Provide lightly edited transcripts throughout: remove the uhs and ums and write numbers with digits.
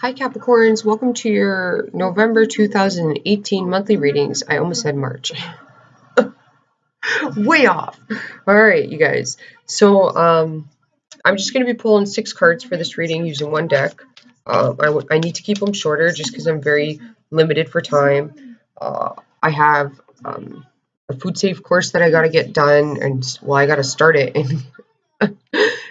Hi Capricorns, welcome to your November 2018 monthly readings. I almost said March. Way off. All right, you guys. So I'm just going to be pulling 6 cards for this reading using one deck. I need to keep them shorter just because I'm very limited for time. I have a food safe course that I got to get done, and well, I got to start it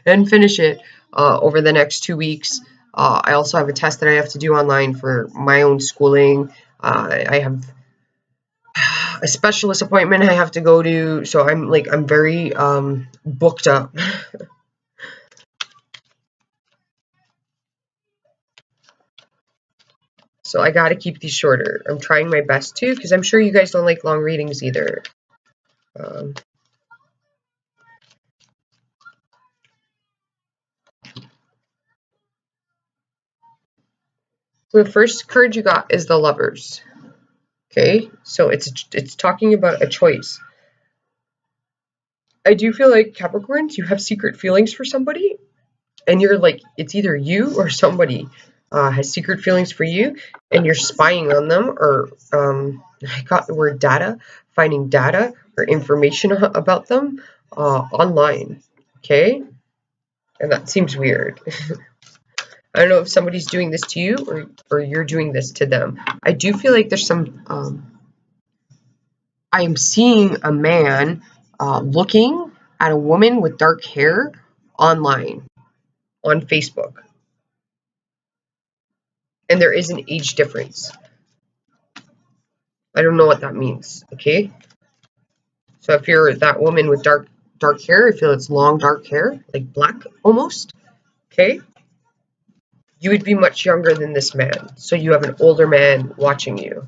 and finish it over the next 2 weeks. I also have a test that I have to do online for my own schooling. I have a specialist appointment I have to go to, so I'm very booked up. So I got to keep these shorter. I'm trying my best to, because I'm sure you guys don't like long readings either. So the first card you got is the Lovers. Okay, so it's talking about a choice. I do feel like Capricorns, you have secret feelings for somebody, and you're like, it's either you or somebody has secret feelings for you, and you're spying on them, or I got the word data, finding data or information about them online. Okay, and that seems weird. I don't know if somebody's doing this to you or you're doing this to them. I do feel like there's some, I am seeing a man looking at a woman with dark hair online on Facebook. And there is an age difference. I don't know what that means, okay? So if you're that woman with dark hair, I feel it's long dark hair, like black almost, okay? You would be much younger than this man. So you have an older man watching you.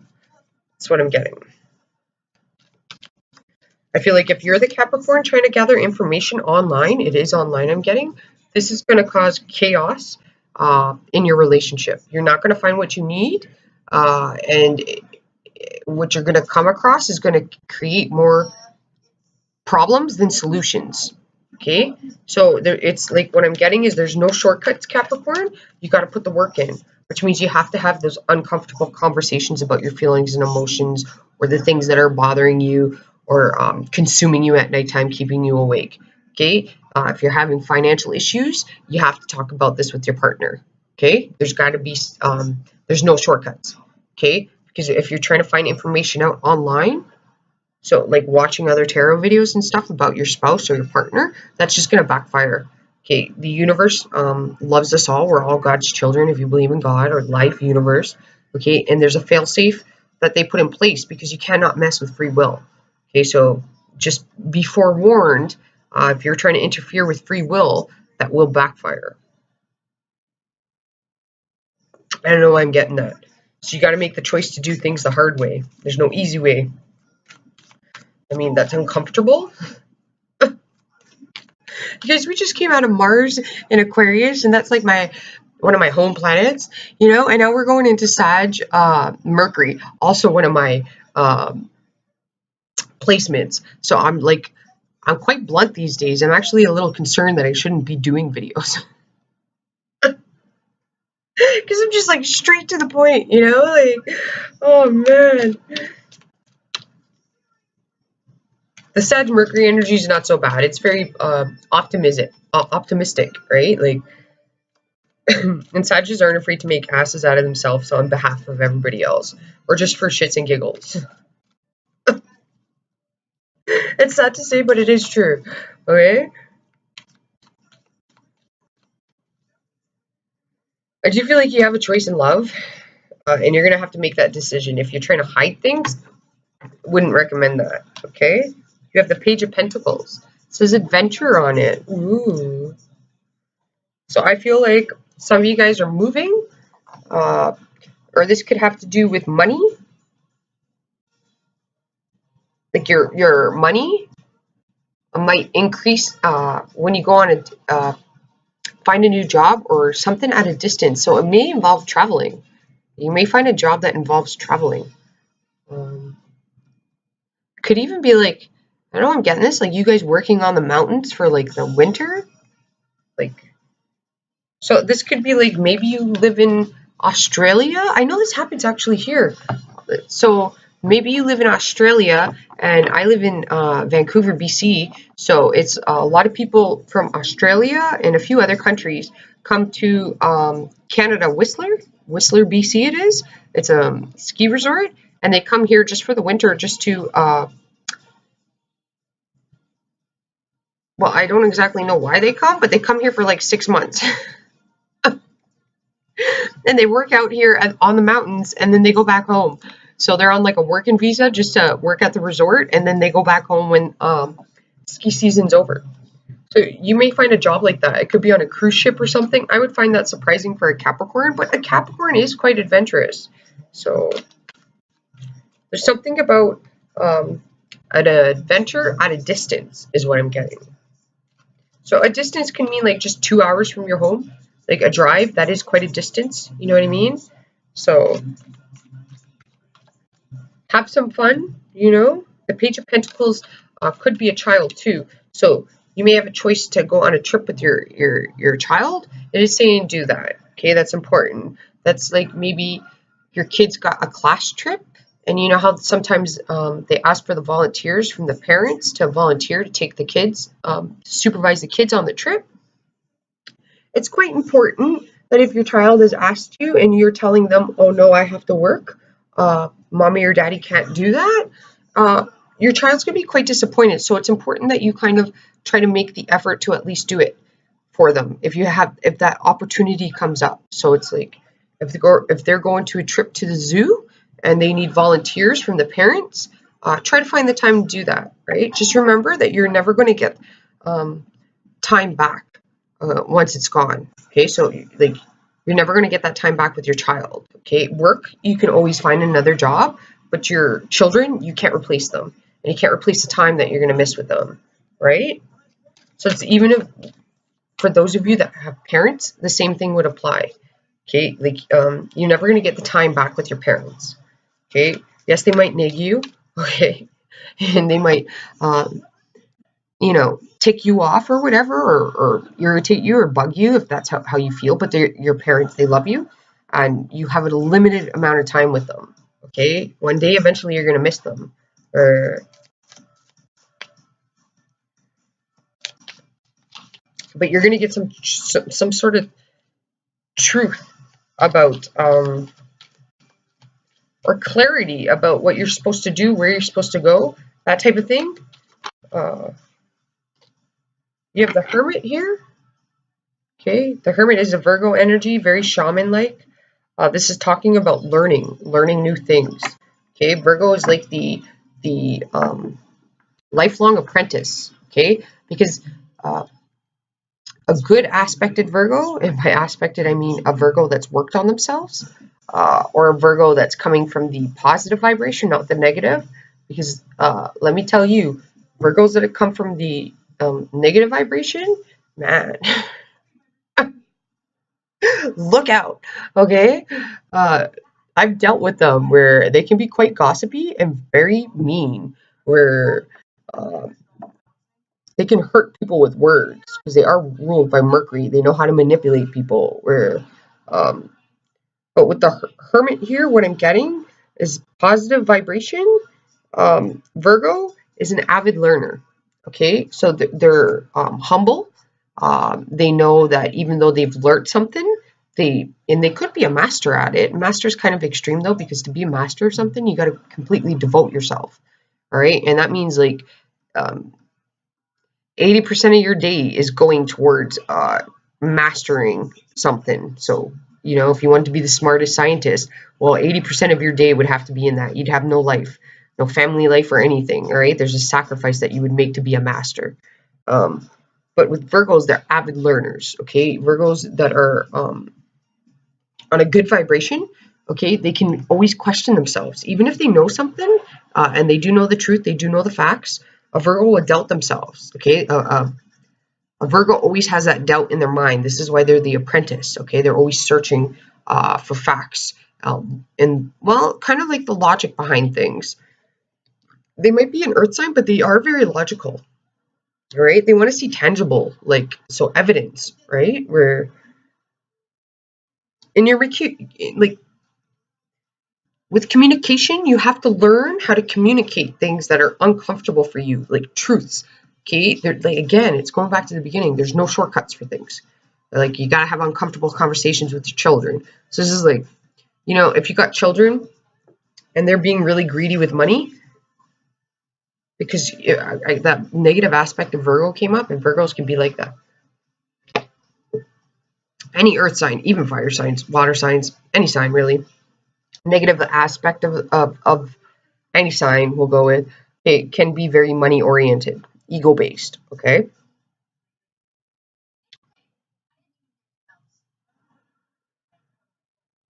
That's what I'm getting. I feel like if you're the Capricorn trying to gather information online, it is online I'm getting, this is going to cause chaos in your relationship. You're not going to find what you need, and what you're going to come across is going to create more problems than solutions. Okay, so it's like what I'm getting is there's no shortcuts, Capricorn. You got to put the work in, which means you have to have those uncomfortable conversations about your feelings and emotions, or the things that are bothering you or consuming you at nighttime, keeping you awake. Okay, if you're having financial issues, you have to talk about this with your partner. Okay, there's got to be there's no shortcuts. Okay, because if you're trying to find information out online, so like watching other tarot videos and stuff about your spouse or your partner, that's just going to backfire. Okay, the universe loves us all. We're all God's children if you believe in God or life, universe. Okay, and there's a fail-safe that they put in place because you cannot mess with free will. Okay, so just be forewarned, if you're trying to interfere with free will, that will backfire. I don't know why I'm getting that. So you got to make the choice to do things the hard way. There's no easy way. I mean, that's uncomfortable. Because we just came out of Mars in Aquarius, and that's like one of my home planets, you know, and now we're going into Sag, Mercury, also one of my placements. So I'm quite blunt these days. I'm actually a little concerned that I shouldn't be doing videos. Because I'm just like straight to the point, you know, like, oh man. The Sag Mercury energy is not so bad. It's very optimistic, right? Like, and Sagittarius aren't afraid to make asses out of themselves on behalf of everybody else, or just for shits and giggles. It's sad to say, but it is true. Okay? I do feel like you have a choice in love, and you're going to have to make that decision. If you're trying to hide things, wouldn't recommend that. Okay? You have the Page of Pentacles. It says adventure on it. Ooh. So I feel like some of you guys are moving, or this could have to do with money. Like your money might increase when you go on find a new job or something at a distance. So it may involve traveling. You may find a job that involves traveling. Could even be like, I don't know, I'm getting this, like you guys working on the mountains for like the winter, like So this could be like maybe you live in Australia. I know this happens actually here. So maybe you live in Australia and I live in Vancouver, BC. So it's a lot of people from Australia and a few other countries come to Canada, Whistler, BC it is. It's a ski resort and they come here just for the winter just to, well, I don't exactly know why they come, but they come here for like 6 months. And they work out here on the mountains and then they go back home. So they're on like a working visa just to work at the resort and then they go back home when ski season's over. So you may find a job like that. It could be on a cruise ship or something. I would find that surprising for a Capricorn, but a Capricorn is quite adventurous. So there's something about an adventure at a distance is what I'm getting. So a distance can mean like just 2 hours from your home. Like a drive, that is quite a distance. You know what I mean? So have some fun, you know. The Page of Pentacles could be a child too. So you may have a choice to go on a trip with your child. It is saying do that. Okay, that's important. That's like maybe your kids got a class trip. And you know how sometimes they ask for the volunteers from the parents to volunteer to take the kids, supervise the kids on the trip. It's quite important that if your child has asked you and you're telling them, oh no, I have to work, mommy or daddy can't do that, your child's going to be quite disappointed. So it's important that you kind of try to make the effort to at least do it for them if that opportunity comes up. So it's like if they're going to a trip to the zoo and they need volunteers from the parents, try to find the time to do that, right? Just remember that you're never going to get time back once it's gone. Okay, so like you're never going to get that time back with your child. Okay, work, you can always find another job, but your children, you can't replace them, and you can't replace the time that you're going to miss with them, right? So it's even if for those of you that have parents, the same thing would apply. Okay, like you're never going to get the time back with your parents. Okay, yes, they might nag you. Okay, and they might tick you off or whatever, or irritate you or bug you if that's how you feel, but they're your parents, they love you, and you have a limited amount of time with them, okay? One day, eventually, you're going to miss them. But you're going to get some sort of truth about, or clarity about what you're supposed to do, where you're supposed to go, that type of thing. You have the Hermit here. Okay, the Hermit is a Virgo energy, very shaman-like. This is talking about learning new things. Okay, Virgo is like the lifelong apprentice. Okay, because a good aspected Virgo, and by aspected I mean a Virgo that's worked on themselves, or a Virgo that's coming from the positive vibration, not the negative. Because let me tell you, Virgos that have come from the negative vibration, man. Look out, okay? I've dealt with them where they can be quite gossipy and very mean, where they can hurt people with words because they are ruled by Mercury. They know how to manipulate people. But with the Hermit here, what I'm getting is positive vibration. Virgo is an avid learner, okay? So they're humble. They know that even though they've learned something, they could be a master at it. Master's kind of extreme though, because to be a master of something, you got to completely devote yourself. All right. And that means like 80% of your day is going towards mastering something. So, if you want to be the smartest scientist, well, 80% of your day would have to be in that. You'd have no life, no family life or anything. All right. There's a sacrifice that you would make to be a master. But with Virgos, they're avid learners, okay? Virgos that are on a good vibration, okay? They can always question themselves. Even if they know something and they do know the truth, they do know the facts, a Virgo will doubt themselves, okay? A Virgo always has that doubt in their mind. This is why they're the apprentice, okay? They're always searching for facts and, well, kind of like the logic behind things. They might be an earth sign, but they are very logical. Right? They want to see tangible, like, so evidence, right? Where in your like with communication, you have to learn how to communicate things that are uncomfortable for you, like truths. Okay, like again, it's going back to the beginning. There's no shortcuts for things. Like you gotta have uncomfortable conversations with your children. So this is like, if you got children and they're being really greedy with money, because that negative aspect of Virgo came up, and Virgos can be like that. Any earth sign, even fire signs, water signs, any sign really. Negative aspect of any sign we'll go with, it can be very money oriented, ego based. Okay.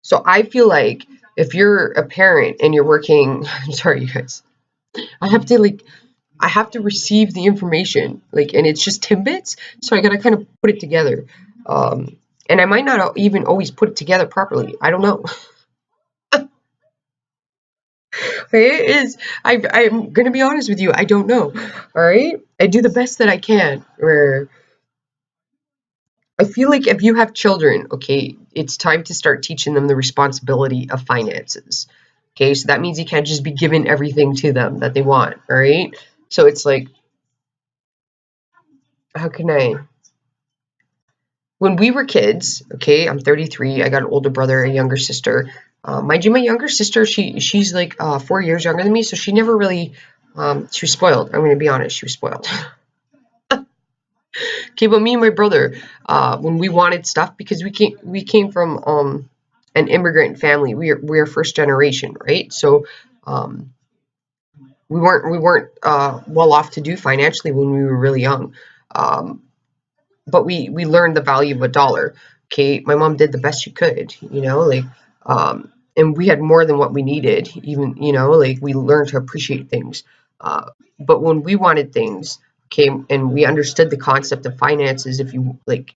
So I feel like if you're a parent and you're working, sorry you guys, I have to like I have to receive the information, like, and it's just tidbits, so I gotta kind of put it together. And I might not even always put it together properly. I don't know. It is. I'm gonna be honest with you. I don't know. All right. I do the best that I can. Where I feel like if you have children, okay, it's time to start teaching them the responsibility of finances. Okay, so that means you can't just be giving everything to them that they want. All right. So it's like, how can I? When we were kids, okay, I'm 33. I got an older brother, a younger sister. Mind you, my younger sister, she's like 4 years younger than me, so she never really, she was spoiled. I'm going to be honest, she was spoiled. Okay, but me and my brother, when we wanted stuff, because we came from an immigrant family. We're first generation, right? So we weren't well off to do financially when we were really young. Um, but we learned the value of a dollar. Okay, my mom did the best she could, like, and we had more than what we needed. Even, like, we learned to appreciate things. But when we wanted things, okay, and we understood the concept of finances, if you like,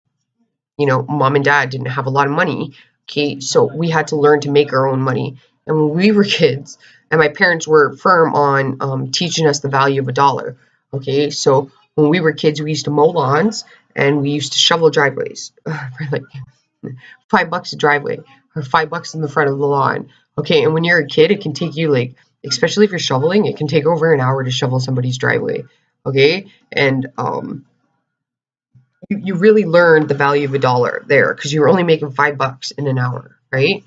mom and dad didn't have a lot of money. Okay, so we had to learn to make our own money. And when we were kids, and my parents were firm on teaching us the value of a dollar. Okay, so when we were kids, we used to mow lawns and we used to shovel driveways for like $5 a driveway, or $5 in the front of the lawn. Okay, and when you're a kid, it can take you, like, especially if you're shoveling, it can take over an hour to shovel somebody's driveway. Okay, and you really learned the value of a dollar there because you were only making $5 in an hour, right?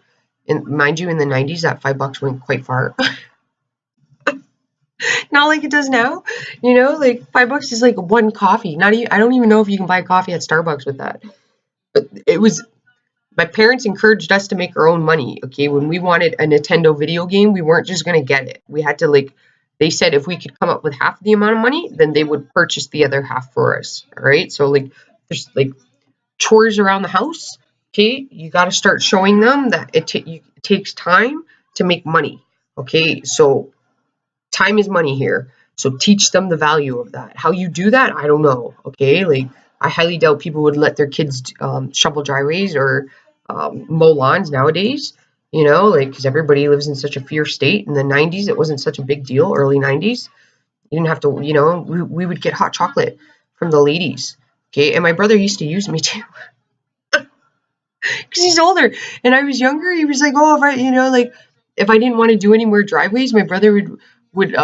And mind you, in the 90s, that $5 went quite far. Not like it does now, like $5 is like one coffee. Not even, I don't even know if you can buy coffee at Starbucks with that. But it was, my parents encouraged us to make our own money. Okay, when we wanted a Nintendo video game, we weren't just gonna get it. We had to, like, they said if we could come up with half the amount of money, then they would purchase the other half for us. All right, so like there's like chores around the house. Okay, you got to start showing them that it takes time to make money. Okay, so time is money here. So teach them the value of that. How you do that, I don't know. Okay, like, I highly doubt people would let their kids shovel driveways or mow lawns nowadays. Like, because everybody lives in such a fierce state. In the 90s, it wasn't such a big deal. Early 90s, you didn't have to. We would get hot chocolate from the ladies. Okay, and my brother used to use me too. Because he's older and I was younger. He was like, oh, if like, if I didn't want to do any more driveways, my brother would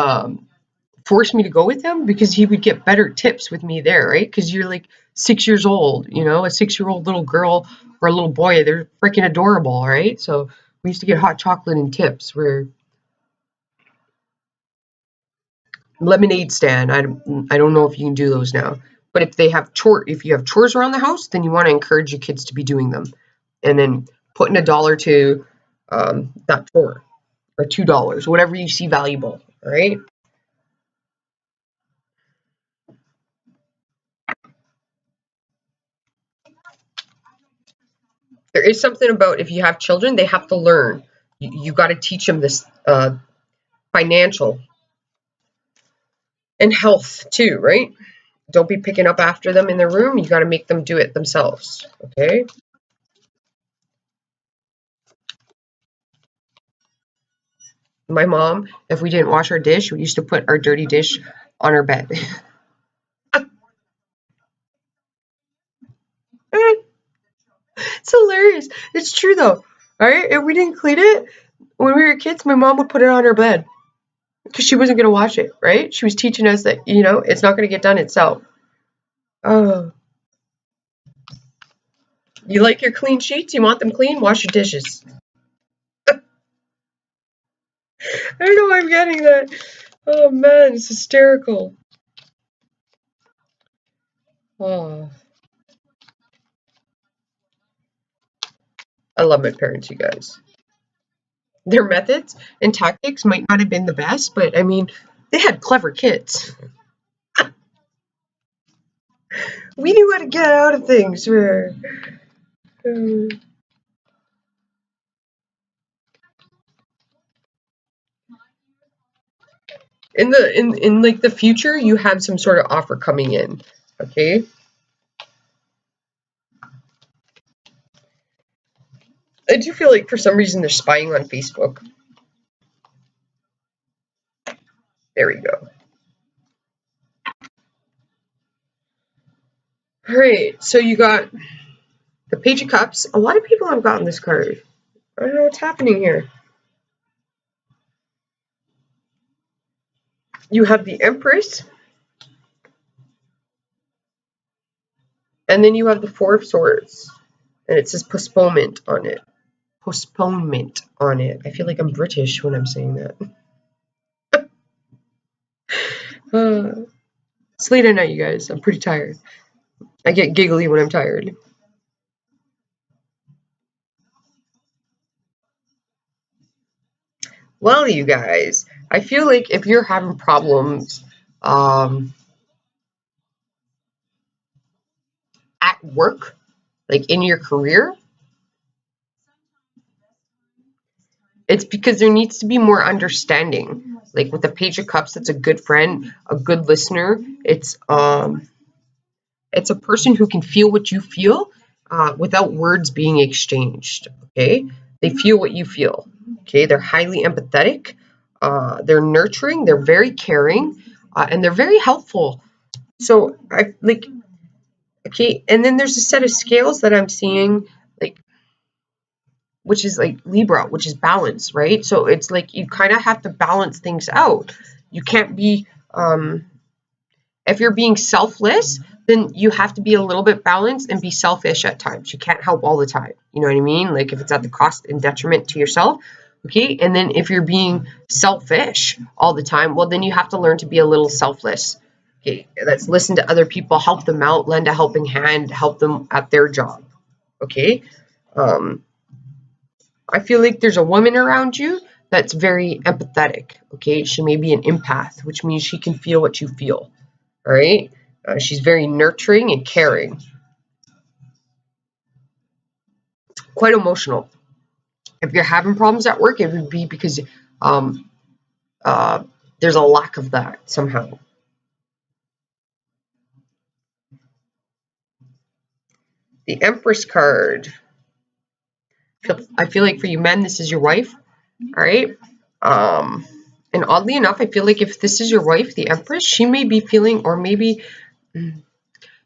force me to go with him because he would get better tips with me there, right? Because you're like 6 years old, a 6-year-old little girl or a little boy, they're freaking adorable, right? So we used to get hot chocolate and tips. Where lemonade stand, I don't know if you can do those now, but if you have chores around the house, then you want to encourage your kids to be doing them, and then putting $1 to that chore, or $2, whatever you see valuable. All right. There is something about, if you have children, they have to learn. You got to teach them this financial and health too, right? Don't be picking up after them in their room. You got to make them do it themselves. Okay. My mom, if we didn't wash our dish, we used to put our dirty dish on our bed. It's hilarious. It's true though. Alright, if we didn't clean it, when we were kids, my mom would put it on her bed. Because she wasn't going to wash it, right? She was teaching us that, you know, it's not going to get done itself. Oh. You like your clean sheets? You want them clean? Wash your dishes. I don't know why I'm getting that. Oh, man, it's hysterical. Oh. I love my parents, you guys. Their methods and tactics might not have been the best, but, I mean, they had clever kids. We knew how to get out of things. In like the future, you have some sort of offer coming in, okay? I do feel like for some reason they're spying on Facebook. There we go. All right, so you got the Page of Cups. A lot of people have gotten this card. I don't know what's happening here. You have the Empress. And then you have the Four of Swords. And it says postponement on it. Postponement on it. I feel like I'm British when I'm saying that. It's late at night, you guys. I'm pretty tired. I get giggly when I'm tired. Well, you guys, I feel like if you're having problems at work, like in your career, it's because there needs to be more understanding. Like with the Page of Cups, that's a good friend, a good listener. It's a person who can feel what you feel without words being exchanged. Okay, they feel what you feel. Okay, they're highly empathetic. They're nurturing. They're very caring, and they're very helpful. So I like. Okay, and then there's a set of scales that I'm seeing, like, which is like Libra, which is balance, right? So it's like you kind of have to balance things out. You can't be, if you're being selfless, then you have to be a little bit balanced and be selfish at times. You can't help all the time. You know what I mean? Like if it's at the cost and detriment to yourself. Okay, and then if you're being selfish all the time, well, then you have to learn to be a little selfless. Okay, let's listen to other people, help them out, lend a helping hand, help them at their job. Okay, I feel like there's a woman around you that's very empathetic. Okay, she may be an empath, which means she can feel what you feel. All right, she's very nurturing and caring, quite emotional. If you're having problems at work, it would be because there's a lack of that somehow. The Empress card. I feel like for you men, this is your wife. All right. And oddly enough, I feel like if this is your wife, the Empress, she may be feeling, or maybe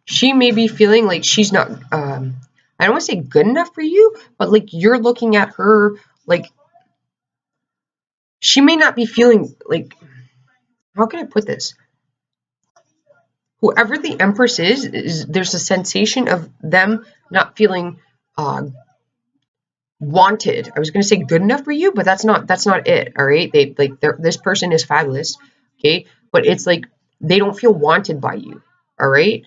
she may be feeling like she's not, I don't want to say good enough for you, but like you're looking at her, like she may not be feeling like, how can I put this? Whoever the Empress is there's a sensation of them not feeling wanted. I was going to say good enough for you, but that's not it. All right, they like this person is fabulous. Okay, but it's like they don't feel wanted by you. All right,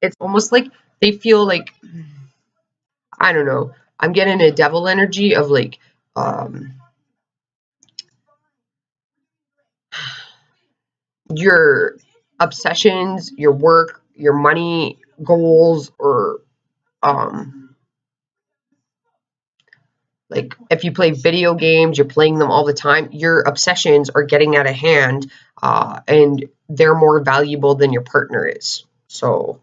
it's almost like they feel like, I don't know. I'm getting a devil energy of like your obsessions, your work, your money goals, or like if you play video games, you're playing them all the time, your obsessions are getting out of hand, and they're more valuable than your partner is. So,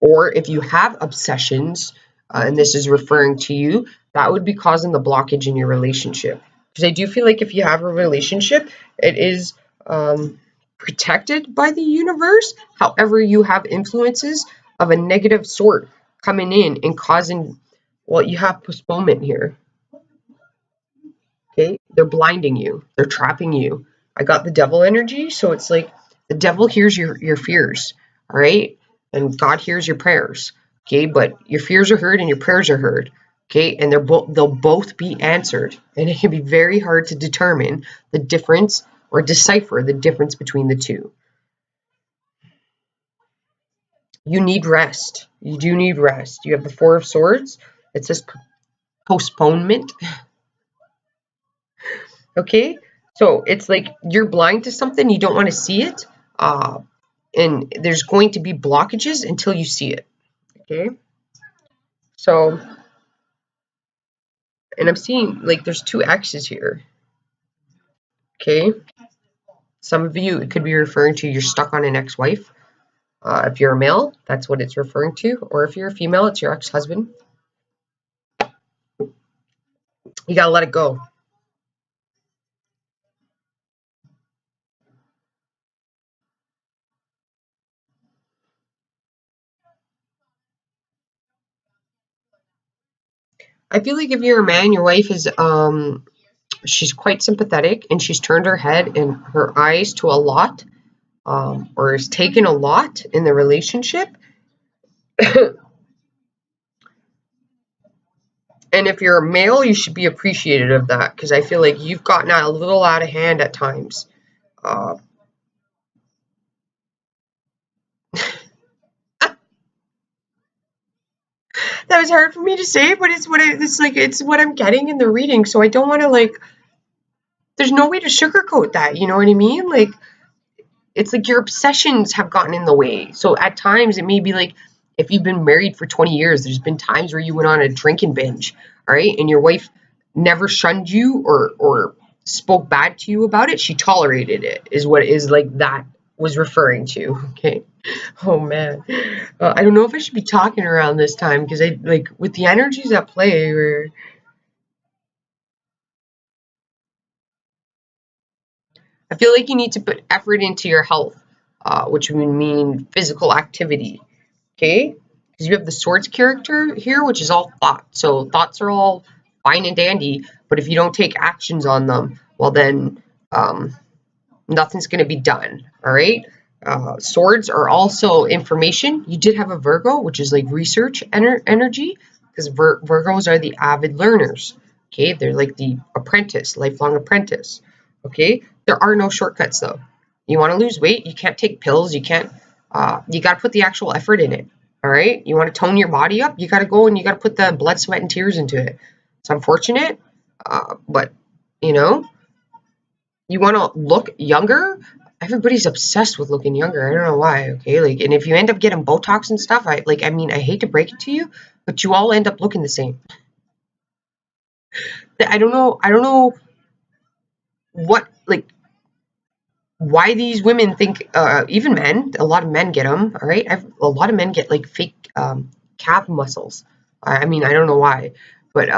or if you have obsessions, and this is referring to you, that would be causing the blockage in your relationship. Because I do feel like if you have a relationship, it is protected by the universe. However, you have influences of a negative sort coming in and causing, well, you have postponement here. Okay, they're blinding you, they're trapping you. I got the devil energy, so it's like the devil hears your fears, all right, and God hears your prayers. Okay, but your fears are heard and your prayers are heard. Okay, and they'll both be answered, and it can be very hard to determine the difference or decipher the difference between the two. You need rest. You do need rest. You have the Four of Swords. It says postponement. Okay, so it's like you're blind to something, you don't want to see it, and there's going to be blockages until you see it. Okay, so, and I'm seeing like there's two X's here. Okay, some of you, it could be referring to you're stuck on an ex-wife. If you're a male, that's what it's referring to, or if you're a female, it's your ex-husband. You gotta let it go. I feel like if you're a man, your wife is she's quite sympathetic, and she's turned her head and her eyes to a lot, or has taken a lot in the relationship. And if you're a male, you should be appreciative of that, because I feel like you've gotten a little out of hand at times. Uh, that was hard for me to say, but it's what I'm getting in the reading. So I don't want to like. There's no way to sugarcoat that. You know what I mean? Like, it's like your obsessions have gotten in the way. So at times it may be like, if you've been married for 20 years, there's been times where you went on a drinking binge, all right, and your wife never shunned you or spoke bad to you about it. She tolerated it, is what is like that was referring to. Okay. Oh man, I don't know if I should be talking around this time, because I like with the energies at play. Where I feel like you need to put effort into your health, which would mean physical activity. Okay, because you have the Swords character here, which is all thought. So thoughts are all fine and dandy, but if you don't take actions on them, well then nothing's going to be done. All right. Swords are also information. You did have a Virgo, which is like research energy, because Virgos are the avid learners. Okay, they're like the apprentice, lifelong apprentice. Okay, there are no shortcuts though. You want to lose weight, you can't take pills. You can't. You got to put the actual effort in it. All right. You want to tone your body up, you got to go and you got to put the blood, sweat, and tears into it. It's unfortunate, but you know. You want to look younger. Everybody's obsessed with looking younger. I don't know why. Okay, like, and if you end up getting Botox and stuff, I mean, I hate to break it to you, but you all end up looking the same. I don't know what, like, why these women think. Even men, a lot of men get them. All right, a lot of men get like fake calf muscles. I mean, I don't know why, but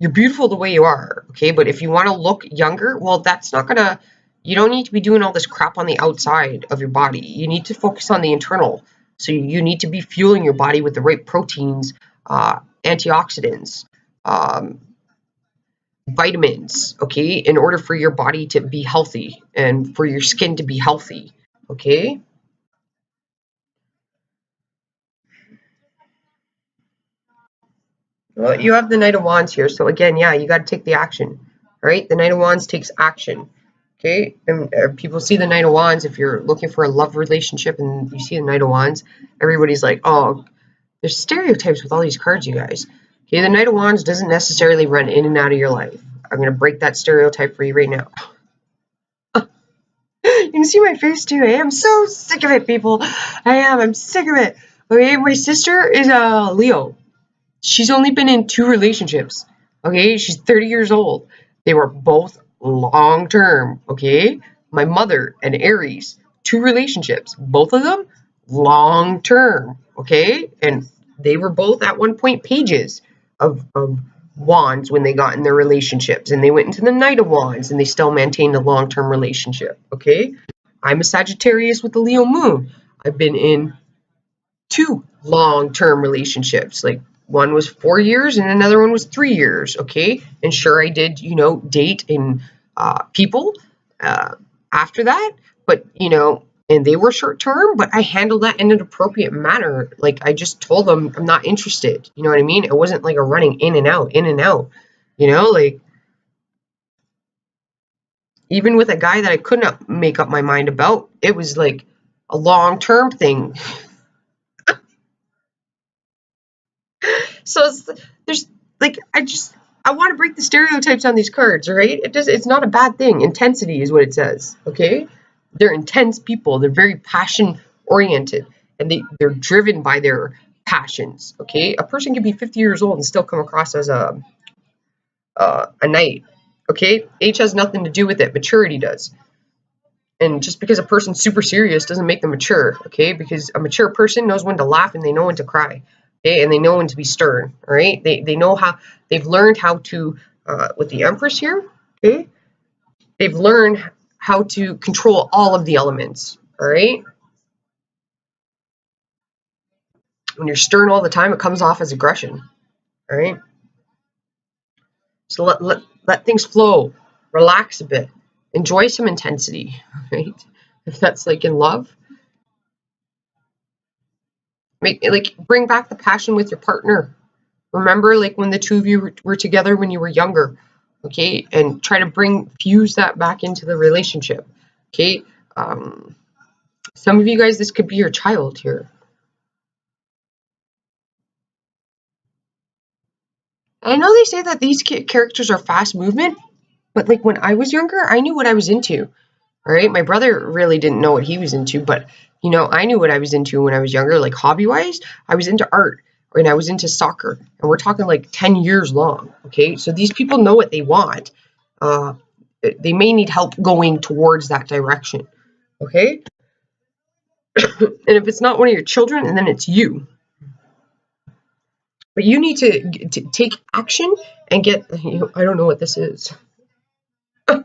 you're beautiful the way you are, okay? But if you want to look younger, well, that's not gonna. You don't need to be doing all this crap on the outside of your body. You need to focus on the internal. So you need to be fueling your body with the right proteins, antioxidants, um, vitamins, okay, in order for your body to be healthy and for your skin to be healthy, okay? Well, you have the Knight of Wands here, so again, yeah, you got to take the action, right? The Knight of Wands takes action, okay? And people see the Knight of Wands. If you're looking for a love relationship and you see the Knight of Wands, everybody's like, oh, there's stereotypes with all these cards, you guys. Okay, the Knight of Wands doesn't necessarily run in and out of your life. I'm going to break that stereotype for you right now. You can see my face too. I am so sick of it, people. I'm sick of it. Okay, my sister is a Leo. She's only been in 2 relationships. Okay, she's 30 years old. They were both long term. Okay, my mother and Aries, 2 relationships, both of them long term. Okay, and they were both at one point pages of wands when they got in their relationships, and they went into the Knight of Wands and they still maintained a long term relationship. Okay, I'm a Sagittarius with the Leo moon. I've been in 2 long-term relationships. Like one was 4 years and another one was 3 years. Okay. And sure, I did, date and people after that, but, and they were short term, but I handled that in an appropriate manner. Like I just told them I'm not interested. You know what I mean? It wasn't like a running in and out, like even with a guy that I couldn't make up my mind about, it was like a long-term thing. So there's like I want to break the stereotypes on these cards, right? It's not a bad thing. Intensity is what it says, okay? They're intense people. They're very passion oriented, and they're driven by their passions, okay? A person can be 50 years old and still come across as a knight, okay? Age has nothing to do with it. Maturity does. And just because a person's super serious doesn't make them mature, okay? Because a mature person knows when to laugh and they know when to cry, okay? And they know when to be stern, all right? They know how, they've learned how to, with the Empress here, okay? They've learned how to control all of the elements, all right? When you're stern all the time, it comes off as aggression, all right? So let things flow, relax a bit, enjoy some intensity, right? If that's like in love, bring back the passion with your partner. Remember, like when the two of you were together when you were younger, okay, and try to fuse that back into the relationship, okay. Some of you guys, this could be your child here. I know they say that these characters are fast movement, but like when I was younger, I knew what I was into. All right, my brother really didn't know what he was into, but I knew what I was into when I was younger. Like hobby-wise, I was into art and I was into soccer, and we're talking like 10 years long. Okay, so these people know what they want. They may need help going towards that direction. Okay, and if it's not one of your children, and then it's you. But you need to take action and get. I don't know what this is. But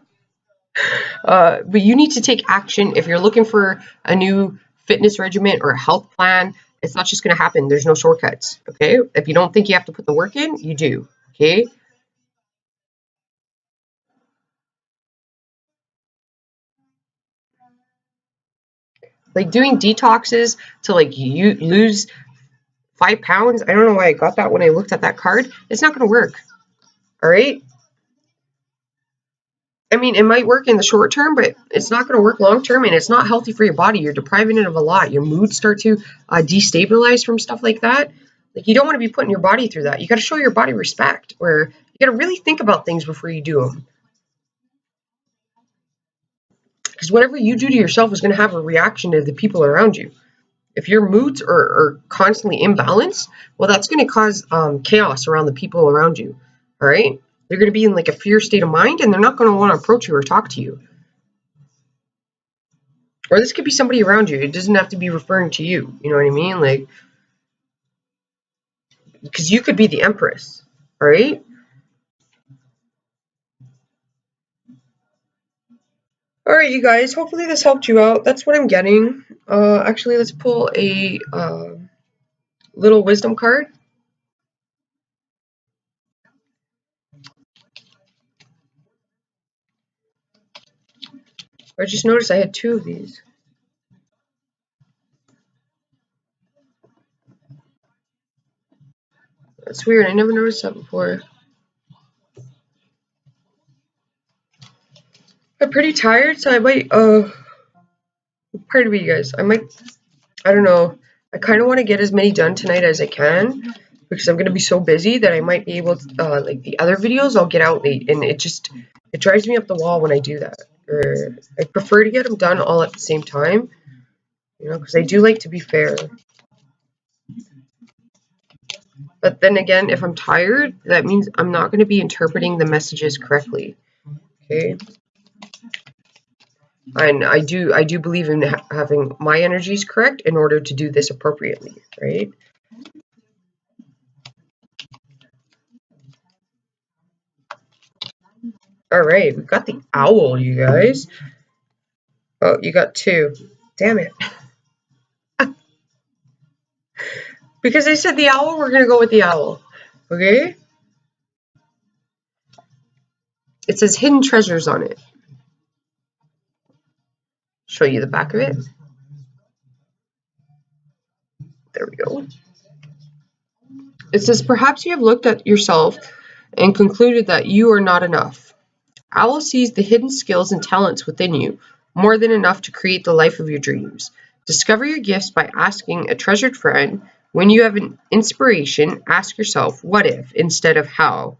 you need to take action if you're looking for a new fitness regimen or a health plan. It's not just going to happen. There's no shortcuts, okay? If you don't think you have to put the work in, you do, okay? Like doing detoxes to like you lose 5 pounds. I don't know why I got that when I looked at that card. It's not going to work, all right? I mean, it might work in the short term, but it's not going to work long term, and it's not healthy for your body. You're depriving it of a lot. Your moods start to destabilize from stuff like that. Like, you don't want to be putting your body through that. You got to show your body respect, where you got to really think about things before you do them. Because whatever you do to yourself is going to have a reaction to the people around you. If your moods are constantly imbalanced, well, that's going to cause chaos around the people around you. All right? They're going to be in like a fear state of mind, and they're not going to want to approach you or talk to you. Or this could be somebody around you. It doesn't have to be referring to you. You know what I mean? Like, because you could be the Empress. All right? All right, you guys. Hopefully this helped you out. That's what I'm getting. Actually, let's pull a little wisdom card. I just noticed I had 2 of these. That's weird. I never noticed that before. I'm pretty tired, so I might, pardon me, you guys. I don't know. I kind of want to get as many done tonight as I can, because I'm going to be so busy that I might be able to, like the other videos, I'll get out late, and it drives me up the wall when I do that. Or I prefer to get them done all at the same time, because I do like to be fair. But then again, if I'm tired, that means I'm not going to be interpreting the messages correctly. Okay. And I do believe in having my energies correct in order to do this appropriately, right? All right, we got the owl, you guys. Oh, you got 2. Damn it. Because I said the owl, we're going to go with the owl. Okay? It says hidden treasures on it. Show you the back of it. There we go. It says, perhaps you have looked at yourself and concluded that you are not enough. Owl sees the hidden skills and talents within you, more than enough to create the life of your dreams. Discover your gifts by asking a treasured friend. When you have an inspiration, ask yourself, what if, instead of how.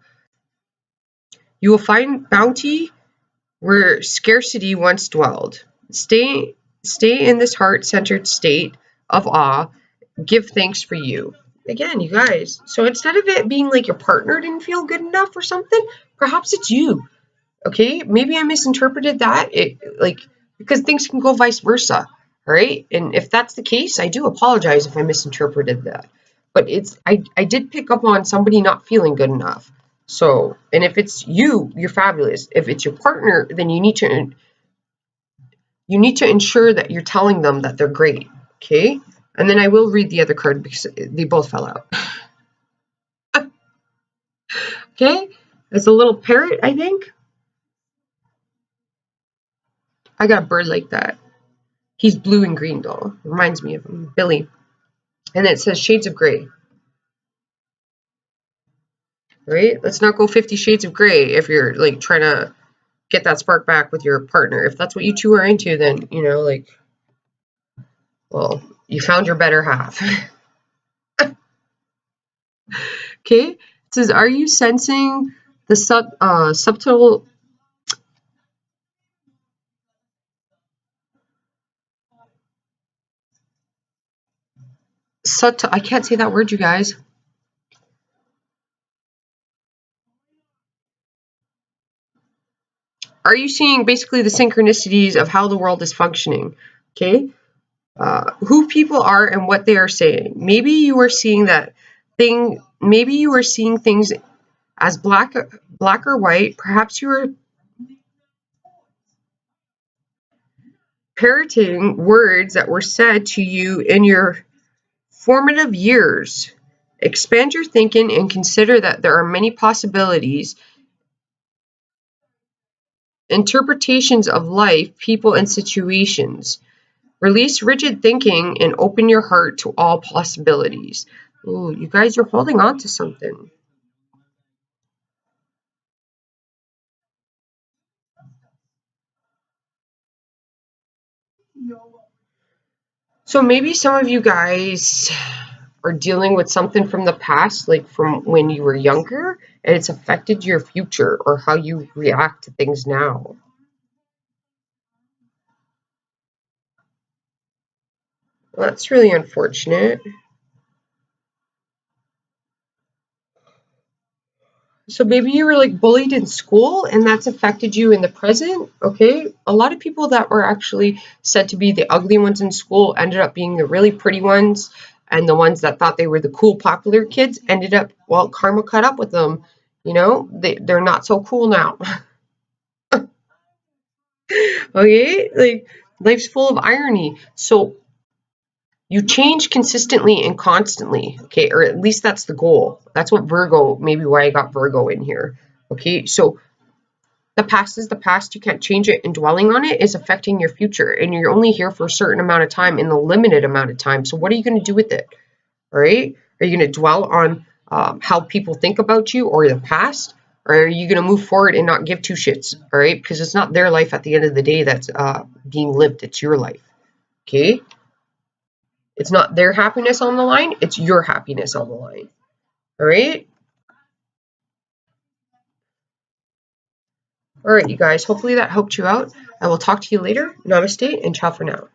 You will find bounty where scarcity once dwelled. Stay in this heart-centered state of awe. Give thanks for you. Again, you guys, so instead of it being like your partner didn't feel good enough or something, perhaps it's you. Okay, maybe I misinterpreted that. Because things can go vice versa. All right, and if that's the case, I do apologize if I misinterpreted that. But I did pick up on somebody not feeling good enough. So, and if it's you, you're fabulous. If it's your partner, then you need to ensure that you're telling them that they're great. Okay, and then I will read the other card because they both fell out. Okay, it's a little parrot, I think. I got a bird like that. He's blue and green though. Reminds me of him, Billy. And it says shades of gray. Right? Let's not go 50 shades of gray if you're like trying to get that spark back with your partner. If that's what you two are into, then, you know, like, well, you found your better half. Okay? It says, are you sensing the subtle I can't say that word, you guys. Are you seeing basically the synchronicities of how the world is functioning? Okay? Who people are and what they are saying. Maybe you are seeing maybe you are seeing things as black or white. Perhaps you are parroting words that were said to you in your formative years. Expand your thinking and consider that there are many possibilities, interpretations of life, people, and situations. Release rigid thinking and open your heart to all possibilities. Ooh, you guys are holding on to something. So maybe some of you guys are dealing with something from the past, like from when you were younger, and it's affected your future or how you react to things now. Well, that's really unfortunate. So maybe you were like bullied in school and that's affected you in the present. Okay. A lot of people that were actually said to be the ugly ones in school ended up being the really pretty ones. And the ones that thought they were the cool, popular kids ended up, well, karma caught up with them. You know, they're not so cool now. Okay. Like life's full of irony. So you change consistently and constantly. Okay. Or at least that's the goal. That's what Virgo, maybe why I got Virgo in here. Okay. So the past is the past. You can't change it, and dwelling on it is affecting your future. And you're only here for a certain amount of time in the limited amount of time. So what are you going to do with it? All right? Are you going to dwell on how people think about you or the past? Or are you going to move forward and not give two shits? All right? Because it's not their life at the end of the day that's being lived. It's your life. Okay? It's not their happiness on the line. It's your happiness on the line. All right? All right, you guys. Hopefully that helped you out. I will talk to you later. Namaste and ciao for now.